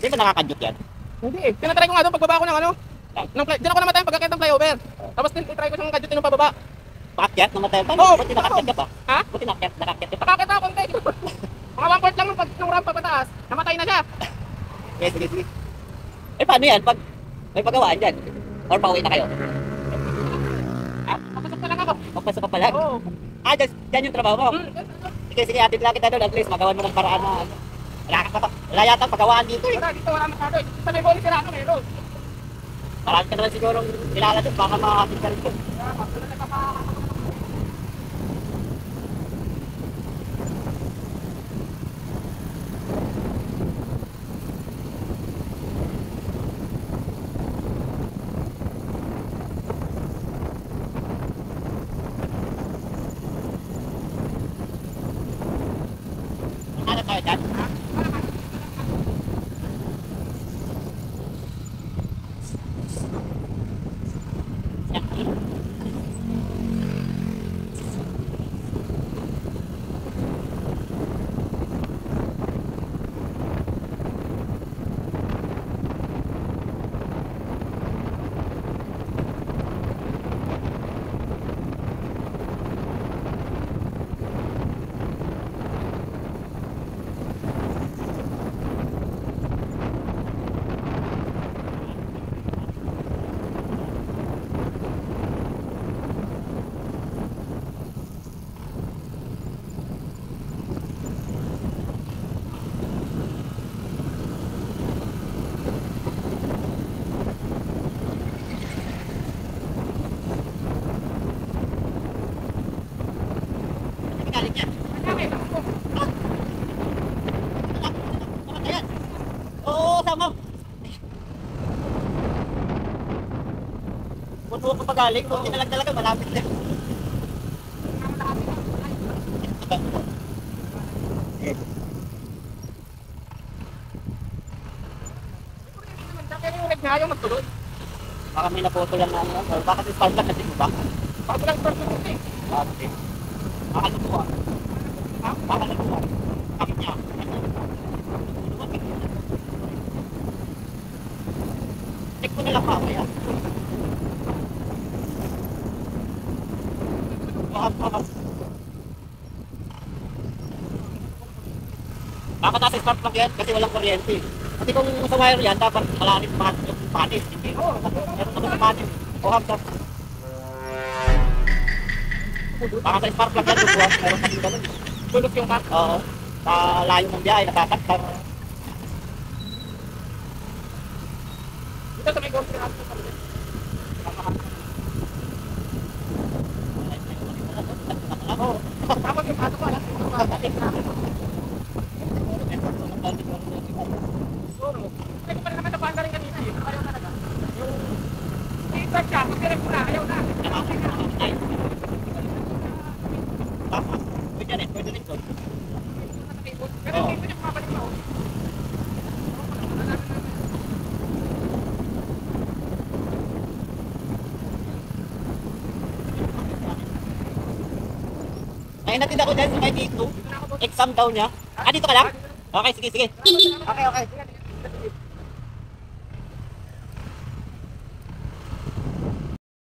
Di ba nakakadyot yan? Hindi eh. Tinatry ko nga doon pagbaba ko ng ano. Diyan ako namatay pagkakit ng flyover. Tapos tinatry ko siyang kadyutin ng pababa. Paakyat? Namatay pa? Oo. Buti nakakyat ka pa? Ha? Buti nakakyat ka pa? Nakakit ako konti. Mga 1 fourth lang nung rampa pataas. Namatay na siya. Yes, sige, sige. Eh, paano yan? Pag may pagawaan dyan? Or pauwi na kayo? Papasok na lang ako. Magpasok ka pa lang? Oo. Ah, dyan yung trabaho mo? Sige, sige, atid lang kita doon. At least magawan mo ng paraan na wala yata pagawaan dito eh. Wala, dito wala masyado eh. Sa may boli sila ako meron. Marami ka naman sigurong kilala doon. Baka makakatid ka rin doon. Ano tayo dyan? Galing yan. Ayan. Oo, sama. Puno ka pa galing, buti na lang talaga, malapit na. Pero yung leg niya ayaw magtuloy. Baka may napoto lang na ano, or baka si Spartak kasi mo ba? Bago lang first yung puti. Okay. Baka nakuha. Baka nakuha. Bakit niya? Check ko na lang mamaya. Baka nasa spark plug yan kasi walang kuryente. Kasi kung sa wire yan, dapat malalim yung panis. Hindi. Meron naman sa panis. O hanggang. Baka sa spark plug yan, bubuhat. Meron kasi ganun. Tulog yung cut. Oo. Sa layo ng biyahe, nakakat. Dito sa may gold pinasok ko kami. Oo. Tapos yung ato ko alas. Siguro. Ay, ko pa rin naman napanda rin kanina eh. Ayaw talaga. Yung feedback siya, mag-direct mo na, ayaw na. Pwede rin, pwede rin doon. Pero dito niya kumabalik na ako. Ay, natid ako dyan sa may dito. Exam daw niya. Ah, dito ka lang? Okay, sige, sige. Okay, okay.